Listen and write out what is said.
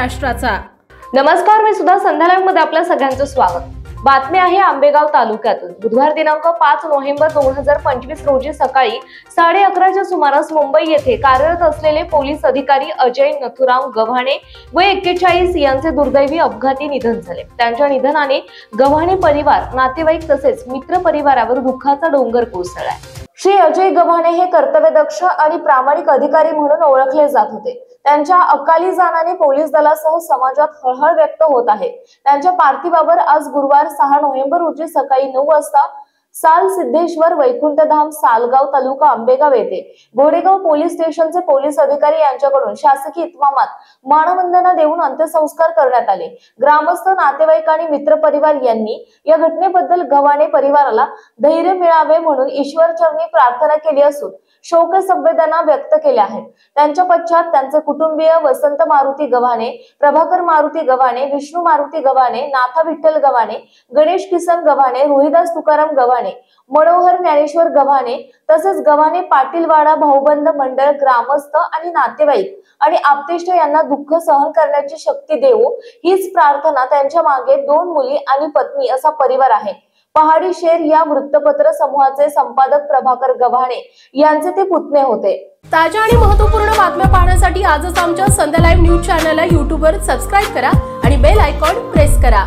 महाराष्ट्राचा। नमस्कार, मी सुद्धा संध्या लाईव्ह मध्ये आपल्या सगळ्यांचं स्वागत। बातमी आहे आंबेगाव तालुक्यातून। बुधवार दिनांक 5 नोव्हेंबर 2025 रोजी सकाळी 11:30च्या सुमारास मुंबई येथे कार्यरत असलेले पोलीस अधिकारी अजय नथुराम गव्हाणे वय 41 यांचे दुर्दैवी अपघाती निधन झाले। त्यांच्या निधनाने गव्हाणे परिवार, नातेवाईक तसेच मित्र परिवारावर दुःखाचा डोंगर कोसळलाय। श्री अजय गव्हाणे हे कर्तव्यदक्ष आणि प्रामाणिक अधिकारी म्हणून ओळखले जात होते। त्यांच्या अकाली जाण्याने पोलीस दलासह समाजात हळहळ व्यक्त होत आहे। त्यांच्या पार्थिवावर आज गुरुवार 6 नोव्हेंबर रोजी सकाळी 9 वाजता साल सिद्धेश्वर वैकुंठधाम सालगाव तालुका आंबेगाव येथे घोडेगाव पोलीस स्टेशनचे पोलीस अधिकारी यांच्याकडून शासकीय इतमामात मानवंदना देऊन अंत्यसंस्कार करण्यात आले। ग्रामस्थ, नातेवाईक आणि मित्र परिवार यांनी या घटनेबद्दल गव्हाणे परिवाराला धैर्य मिळावे म्हणून ईश्वरचरणी प्रार्थना केली असून शोक संवेदना व्यक्त केल्या आहेत। त्यांच्या पश्चात त्यांचे कुटुंबीय वसंत मारुती गव्हाणे, प्रभाकर मारुती गव्हाणे, विष्णू मारुती गव्हाणे, नाथा विठ्ठल गव्हाणे, गणेश किसन गव्हाणे, रोहिदास तुकाराम गव्हाणे, मनोहर ज्ञानेश्वर गव्हाणे तसेच गव्हाणे पाटीलवाडा भाऊबंद मंडळ ग्रामस्थ आणि नातेवाईक आणि आप्तेष्ट यांना दुःख सहन करण्याची शक्ती देवो हीच प्रार्थना। त्यांच्या मागे 2 मुली आणि पत्नी असा परिवार आहे। पहाडी शेर या वृत्तपत्र समूहाचे संपादक प्रभाकर गव्हाणे यांचे ते पुतणे होते। ताज्या आणि महत्त्वपूर्ण बातम्या पाहण्यासाठी आजच आमच्या संध्या लाईव्ह न्यूज चॅनलला YouTube वर सबस्क्राइब करा आणि बेल आयकॉन प्रेस करा।